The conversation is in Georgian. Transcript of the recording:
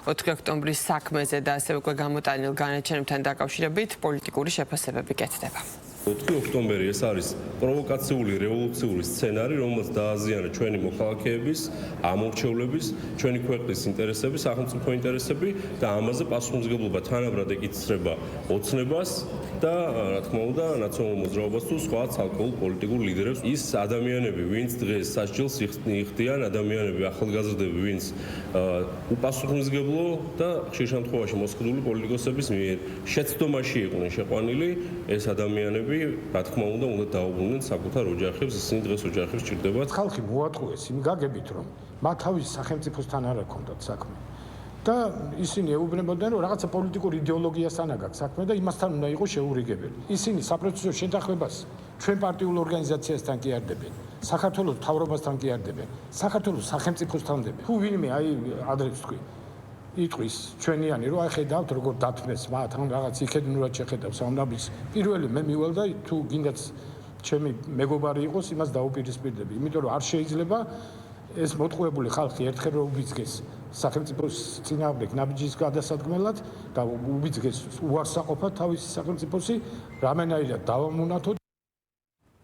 4 ოქტომბრის საქმეზე და ასევე უკვე გამოტანილ განაჩენებთან დაკავშირებით პოლიტიკური შეფასებები კეთდება. 4 ოქტომბერი ეს არის პროვოკაციული რევოლუციური სცენარი, რომელიც დააზიანა ჩვენი მოქალაქეების, ამორჩევლების, ჩვენი ქვეყნის ინტერესები, სახელმწიფო ინტერესები და ამაზე პასუხისმგებლობა თანაბრად ეკიცრება ოცნებას და რა თქმა უნდა ნაციონალურ მოძრაობას თუ სხვა ცალკეულ პოლიტიკურ ლიდერებს. ის ადამიანები, ვინც დღეს სასჯელს იხდიან, ადამიანები, ახალგაზრდები, ვინც უპასუხისმგებლო და ხშირ შემთხვევაში მოსყიდული პოლიტიკოსების მიერ შეცდომაში იყვნენ შეყვანილი, ეს ადამიანები რა თქმა უნდა დაუბრუნდნენ საკუთარ ოჯახებს, ისინი დღეს ოჯახებს ჭირდებათ. ხალხი მოატყუეს იმ გაგებით, რომ მათ თავის სახელმწიფოსთან არ ჰქონდათ საქმე. და ისინი ეუბნებოდნენ, რომ რაღაცა პოლიტიკური იდეოლოგიასთან აქვს საქმე და იმასთან უნდა იყოს შეურიგებელი. ისინი საპროცესო შეთანხმებას ჩვენ პარტიულ ორგანიზაციასთან კი არდებენ, საქართველოს მთავრობასთან კი არდებენ, საქართველოს სახელმწიფოსთან დებენ. თუ ვინმე აი ადრეს თქვი იტყვის ჩვენიანი რომ აი ხედავთ როგორ დათმეს მათ ან რაღაც იხედნურად შეხედავს ამ ნაბის პირველი მე მივალ და თუ გინდათ ჩემი მეგობარი იყოს იმას დაუპირისპირდები იმიტომ რომ არ შეიძლება ეს მოტყუებული ხალხი ერთხელ რომ უბიძგეს სახელმწიფოს წინააღმდეგ ნაბიჯის გადასადგმელად და უბიძგეს უარსაყოფად თავისი სახელმწიფოსი რამენაირად დავამონათოთ